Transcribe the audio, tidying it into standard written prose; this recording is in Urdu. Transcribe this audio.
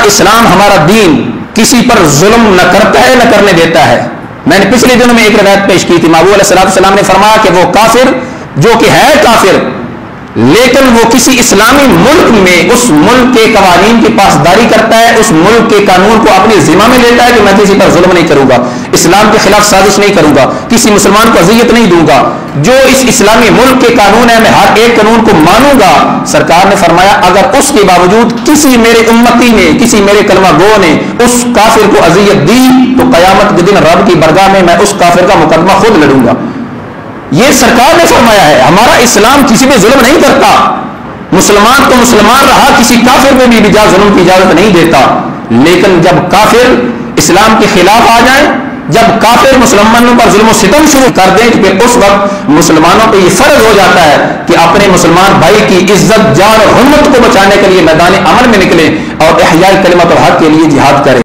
اسلام ہمارا دین کسی پر ظلم نہ کرتا ہے نہ کرنے دیتا ہے. میں نے پچھلے دنوں میں ایک روایت پیش کی تھی. محبوب علیہ السلام نے فرمایا کہ وہ کافر جو کہ ہے کافر لیکن وہ کسی اسلامی ملک میں اس ملک کے قوانین کی پاسداری کرتا ہے, اس ملک کے قانون کو اپنے ذمہ میں لیتا ہے کہ میں کسی پر ظلم نہیں کروں گا, اسلام کے خلاف سازش نہیں کروں گا, کسی مسلمان کو اذیت نہیں دوں گا, جو اس اسلامی ملک کے قانون ہے میں ہر ایک قانون کو مانوں گا. سرکار نے فرمایا اگر اس کے باوجود کسی میرے امتی نے, کسی میرے کلمہ گو نے اس کافر کو اذیت دی تو قیامت کے دن رب کی بارگاہ میں اس کافر کا مقدمہ خود لڑوں گا. یہ سرکار نے فرمایا ہے. ہمارا اسلام کسی پہ ظلم نہیں کرتا. مسلمان تو مسلمان رہا, کسی کافر پہ بھی بجا ظلم کی اجازت نہیں دیتا. لیکن جب کافر اسلام کے خلاف آ جائیں, جب کافر مسلمانوں پر ظلم و ستم شروع کر دیں, پھر اس وقت مسلمانوں پہ یہ فرض ہو جاتا ہے کہ اپنے مسلمان بھائی کی عزت, جان اور حرمت کو بچانے کے لیے میدان عمل میں نکلیں اور احیاء کلمت الحق کے لیے جہاد کریں.